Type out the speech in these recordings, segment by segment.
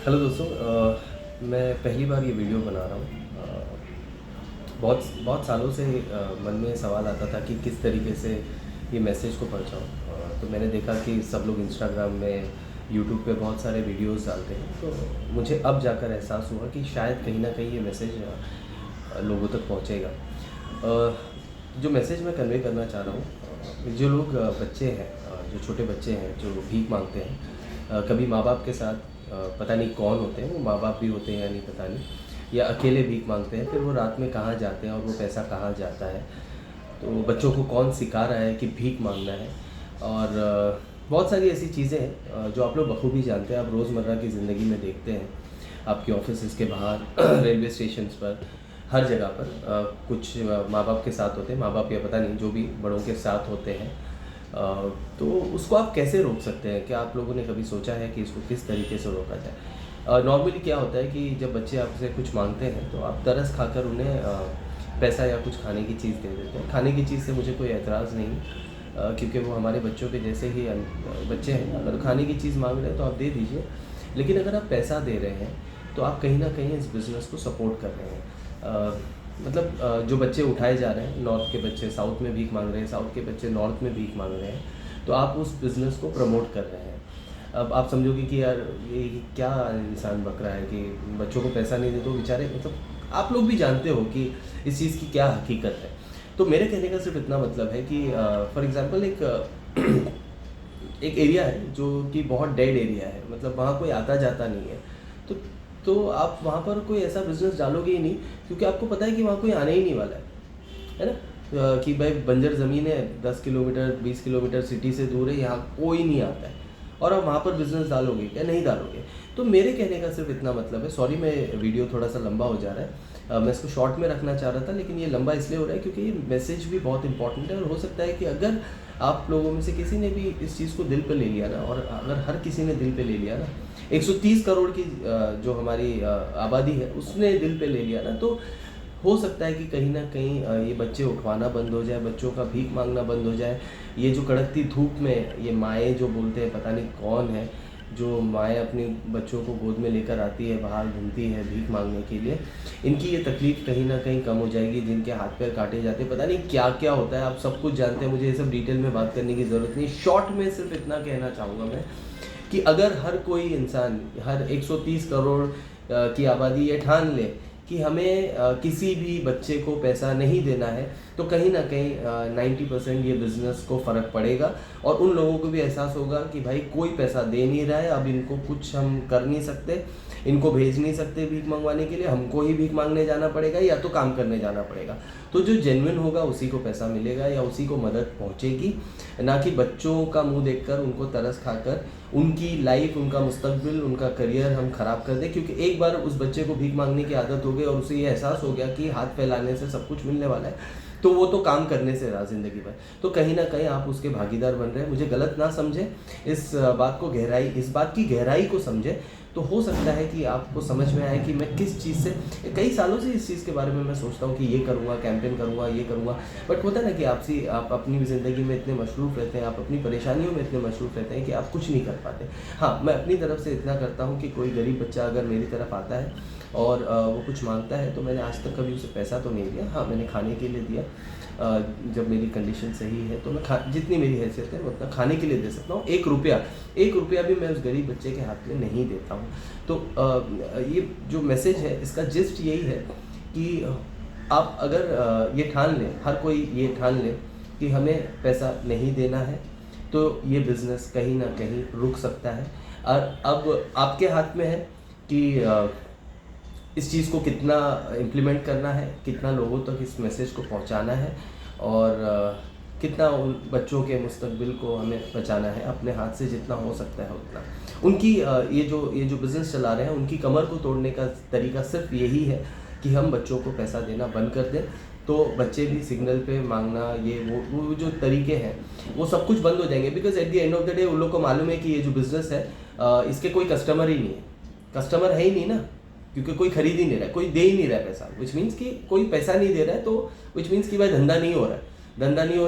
Hello दोस्तों, मैं पहली बार ये वीडियो बना रहा हूँ। बहुत बहुत सालों से मन में सवाल आता था कि किस तरीके से ये मैसेज को पहुँचाऊँ। तो मैंने देखा कि सब लोग इंस्टाग्राम में, यूट्यूब पे बहुत सारे वीडियोस डालते हैं, तो मुझे अब जाकर एहसास हुआ कि शायद कहीं ना कहीं ये मैसेज लोगों तक पहुँचेगा। जो मैसेज मैं कन्वे करना चाह रहा हूँ, जो लोग बच्चे हैं, जो छोटे बच्चे हैं जो भीख मांगते हैं, कभी माँ बाप के साथ, पता नहीं कौन होते हैं वो, माँ बाप भी होते हैं या नहीं पता नहीं, या अकेले भीख मांगते हैं, फिर वो रात में कहाँ जाते हैं और वो पैसा कहाँ जाता है, तो बच्चों को कौन सिखा रहा है कि भीख मांगना है। और बहुत सारी ऐसी चीज़ें हैं जो आप लोग बखूबी जानते हैं, आप रोज़मर्रा की ज़िंदगी में देखते हैं, आपके ऑफिस के बाहर रेलवे स्टेशन पर, हर जगह पर कुछ माँ बाप के साथ होते हैं, माँ बाप या पता नहीं जो भी बड़ों के साथ होते हैं। तो उसको आप कैसे रोक सकते हैं? क्या आप लोगों ने कभी सोचा है कि इसको किस तरीके से रोका जाए? नॉर्मली क्या होता है कि जब बच्चे आपसे कुछ मांगते हैं तो आप तरस खाकर उन्हें पैसा या कुछ खाने की चीज़ दे देते हैं। खाने की चीज़ से मुझे कोई एतराज़ नहीं, क्योंकि वो हमारे बच्चों के जैसे ही बच्चे हैं। अगर खाने की चीज़ मांग रहे हैं तो आप दे दीजिए, लेकिन अगर आप पैसा दे रहे हैं तो आप कहीं ना कहीं इस बिज़नेस को सपोर्ट कर रहे हैं। जो बच्चे उठाए जा रहे हैं, नॉर्थ के बच्चे साउथ में भीख मांग रहे हैं, साउथ के बच्चे नॉर्थ में भीख मांग रहे हैं, तो आप उस बिज़नेस को प्रमोट कर रहे हैं। अब आप समझोगे कि यार ये क्या इंसान बक रहा है कि बच्चों को पैसा नहीं दे तो बेचारे, मतलब आप लोग भी जानते हो कि इस चीज़ की क्या हकीकत है। तो मेरे कहने का सिर्फ इतना मतलब है कि फॉर एग्ज़ाम्पल एक एरिया है जो कि बहुत डेड एरिया है, मतलब वहाँ कोई आता जाता नहीं है, तो आप वहाँ पर कोई ऐसा बिज़नेस डालोगे ही नहीं, क्योंकि आपको पता है कि वहाँ कोई आने ही नहीं वाला है ना। कि भाई बंजर ज़मीन है, 10 किलोमीटर 20 किलोमीटर सिटी से दूर है, यहाँ कोई नहीं आता है, और आप वहाँ पर बिज़नेस डालोगे क्या? नहीं डालोगे। तो मेरे कहने का सिर्फ इतना मतलब है, सॉरी मैं वीडियो थोड़ा सा लंबा हो जा रहा है, मैं इसको शॉर्ट में रखना चाह रहा था, लेकिन ये लंबा इसलिए हो रहा है क्योंकि ये मैसेज भी बहुत इंपॉर्टेंट है, और हो सकता है कि अगर आप लोगों में से किसी ने भी इस चीज़ को दिल पे ले लिया ना, और अगर हर किसी ने दिल पे ले लिया ना, 130 करोड़ की जो हमारी आबादी है उसने दिल पे ले लिया ना, तो हो सकता है कि कहीं ना कहीं ये बच्चे उठवाना बंद हो जाए, बच्चों का भीख मांगना बंद हो जाए। ये जो कड़कती धूप में ये माएँ जो बोलते हैं, पता नहीं कौन है, जो माएँ अपने बच्चों को गोद में लेकर आती है, बाहर घूमती है भीख मांगने के लिए, इनकी ये तकलीफ़ कहीं ना कहीं कम हो जाएगी। जिनके हाथ पैर काटे जाते हैं, पता नहीं क्या क्या होता है, आप सब कुछ जानते हैं, मुझे ये सब डिटेल में बात करने की ज़रूरत नहीं। शॉर्ट में सिर्फ इतना कहना चाहूँगा मैं कि अगर हर कोई इंसान, हर 130 करोड़ की आबादी ये ठान ले कि हमें किसी भी बच्चे को पैसा नहीं देना है, तो कहीं ना कहीं 90% ये बिज़नेस को फ़र्क पड़ेगा, और उन लोगों को भी एहसास होगा कि भाई कोई पैसा दे नहीं रहा है, अब इनको कुछ हम कर नहीं सकते, इनको भेज नहीं सकते भीख मंगवाने के लिए, हमको ही भीख मांगने जाना पड़ेगा या तो काम करने जाना पड़ेगा। तो जो जेन्युइन होगा उसी को पैसा मिलेगा या उसी को मदद पहुंचेगी, ना कि बच्चों का मुंह देखकर, उनको तरस खाकर उनकी लाइफ, उनका मुस्तकबिल, उनका करियर हम ख़राब कर दें। क्योंकि एक बार उस बच्चे को भीख मांगने की आदत हो गई और उसे ये एहसास हो गया कि हाथ फैलाने से सब कुछ मिलने वाला है, तो वो तो काम करने से रहा ज़िंदगी भर, तो कहीं ना कहीं आप उसके भागीदार बन रहे हैं। मुझे गलत ना समझें, इस बात की गहराई को समझें, तो हो सकता है कि आपको समझ में आए कि मैं किस चीज़ से, कई सालों से इस चीज़ के बारे में मैं सोचता हूँ कि ये करूँगा, कैंपेन करूँगा, ये करूँगा, बट होता है ना कि आप अपनी ज़िंदगी में इतने मशरूफ़ रहते हैं, आप अपनी परेशानियों में इतने मशरूफ़ रहते हैं कि आप कुछ नहीं कर पाते। हाँ, मैं अपनी तरफ से इतना करता हूँ कि कोई गरीब बच्चा अगर मेरी तरफ आता है और वो कुछ मांगता है, तो मैंने आज तक कभी उसे पैसा तो नहीं दिया। हाँ, मैंने खाने के लिए दिया, जब मेरी कंडीशन सही है तो मैं जितनी मेरी हैसियत है उतना खाने के लिए दे सकता हूँ। 1 रुपया भी मैं उस गरीब बच्चे के हाथ में नहीं देता हूँ। तो ये जो मैसेज है इसका जिस्ट यही है कि आप अगर ये ठान लें, हर कोई ये ठान ले कि हमें पैसा नहीं देना है, तो ये बिज़नेस कहीं ना कहीं रुक सकता है। और अब आपके हाथ में है कि इस चीज़ को कितना इम्प्लीमेंट करना है, कितना लोगों तक इस मैसेज को पहुंचाना है, और कितना उन बच्चों के मुस्तकबिल को हमें बचाना है। अपने हाथ से जितना हो सकता है उतना। उनकी ये जो बिज़नेस चला रहे हैं, उनकी कमर को तोड़ने का तरीका सिर्फ यही है कि हम बच्चों को पैसा देना बंद कर दें, तो बच्चे भी सिग्नल पे मांगना, ये वो जो तरीके हैं वो सब कुछ बंद हो जाएंगे। Because at the end of the day उन लोग को मालूम है कि ये जो बिज़नेस है, इसके कोई कस्टमर ही नहीं है, कस्टमर है ही नहीं ना, क्योंकि कोई खरीद ही नहीं रहा है, कोई दे ही नहीं रहा है पैसा, विच मीन्स कि कोई पैसा नहीं दे रहा है, तो विच मीन्स कि भाई धंधा नहीं हो रहा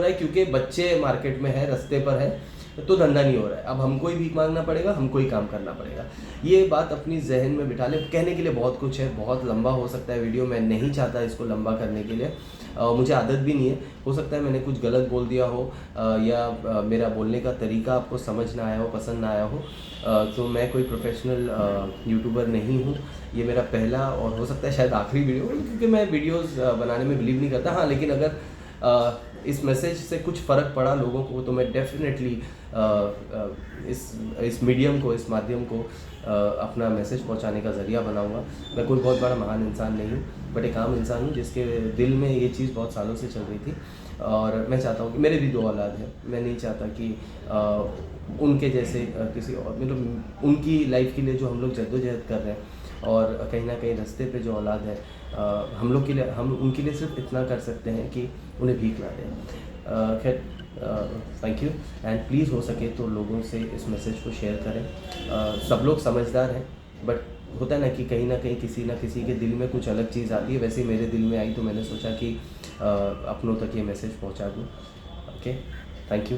है, क्योंकि बच्चे मार्केट में है, रास्ते पर है, तो धंधा नहीं हो रहा है, अब हमको ही भीख मांगना पड़ेगा, हमको ही काम करना पड़ेगा। ये बात अपनी जहन में बिठा ले। कहने के लिए बहुत कुछ है, बहुत लंबा हो सकता है वीडियो, मैं नहीं चाहता इसको लंबा करने के लिए, मुझे आदत भी नहीं है। हो सकता है मैंने कुछ गलत बोल दिया हो, या मेरा बोलने का तरीका आपको समझ ना आया हो, पसंद ना आया हो। तो मैं कोई प्रोफेशनल यूट्यूबर नहीं हूँ, ये मेरा पहला और हो सकता है शायद आखिरी वीडियो, क्योंकि मैं वीडियोस बनाने में बिलीव नहीं करता। हाँ, लेकिन अगर इस मैसेज से कुछ फ़र्क पड़ा लोगों को, तो मैं डेफिनेटली इस मीडियम को, इस माध्यम को अपना मैसेज पहुंचाने का ज़रिया बनाऊंगा। मैं कोई बहुत बड़ा महान इंसान नहीं हूँ, बट एक आम इंसान हूँ जिसके दिल में ये चीज़ बहुत सालों से चल रही थी। और मैं चाहता हूँ कि मेरे भी 2 औलाद हैं, मैं नहीं चाहता कि उनके जैसे किसी और, मतलब उनकी लाइफ के लिए जो हम लोग जद्दोजहद कर रहे हैं, और कहीं ना कहीं रास्ते पे जो औलाद है, हम लोग के लिए, हम उनके लिए सिर्फ इतना कर सकते हैं कि उन्हें भीख ना दें। खैर, थैंक यू, एंड प्लीज़ हो सके तो लोगों से इस मैसेज को शेयर करें। सब लोग समझदार हैं, बट होता है ना कि कहीं ना कहीं किसी ना किसी के दिल में कुछ अलग चीज़ आती है। वैसे ही मेरे दिल में आई, तो मैंने सोचा कि अपनों तक ये मैसेज पहुंचा दूं। Okay, thank you.